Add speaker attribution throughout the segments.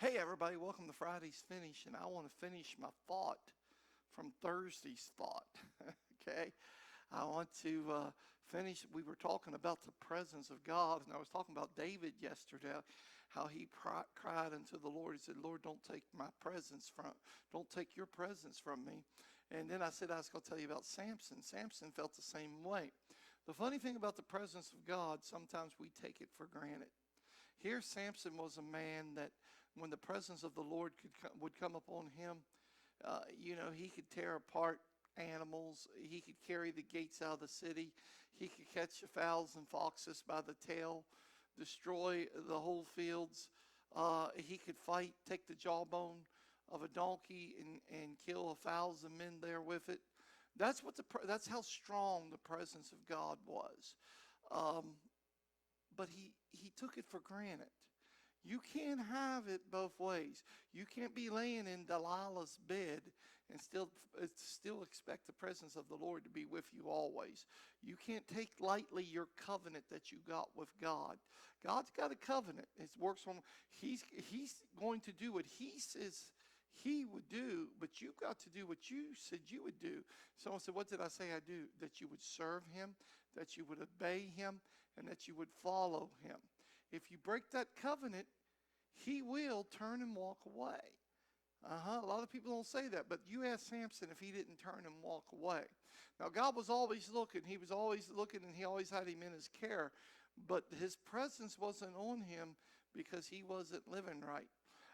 Speaker 1: Hey everybody, welcome to Friday's Finish, and I want to finish my thought from Thursday's thought. Okay, I want to finish. We were talking about the presence of God, and I was talking about David yesterday, how he cried unto the Lord. He said, "Lord, don't take your presence from me." And then I said I was going to tell you about Samson. Samson felt the same way. The funny thing about the presence of God, sometimes we take it for granted. Here, Samson was a man that when the presence of the Lord would come upon him, he could tear apart animals. He could carry the gates out of the city. He could catch the fowls and foxes by the tail, destroy the whole fields. He could fight, take the jawbone of a donkey and kill 1,000 men there with it. That's how strong the presence of God was. But he took it for granted. You can't have it both ways. You can't be laying in Delilah's bed and still expect the presence of the Lord to be with you always. You can't take lightly your covenant that you got with God. God's got a covenant. It works on. He's going to do what He says He would do, but you've got to do what you said you would do. Someone said, "What did I say I do?" That you would serve Him, that you would obey Him, and that you would follow Him. If you break that covenant, He will turn and walk away. A lot of people don't say that, but you ask Samson if he didn't turn and walk away. Now, God was always looking. He was always looking, and He always had him in His care. But His presence wasn't on him because he wasn't living right.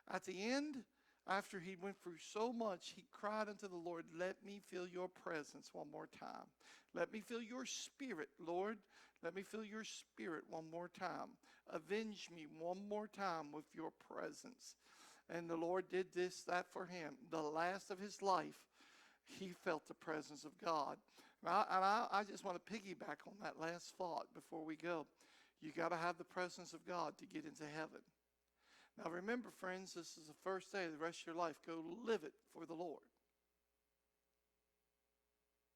Speaker 1: At the end, after he went through so much, he cried unto the Lord, "Let me feel your presence one more time. Let me feel your spirit, Lord. Let me feel your spirit one more time. Avenge me one more time with your presence." And the Lord did that for him. The last of his life, he felt the presence of God. And I just want to piggyback on that last thought before we go. You got to have the presence of God to get into heaven. Now remember, friends, this is the first day of the rest of your life. Go live it for the Lord.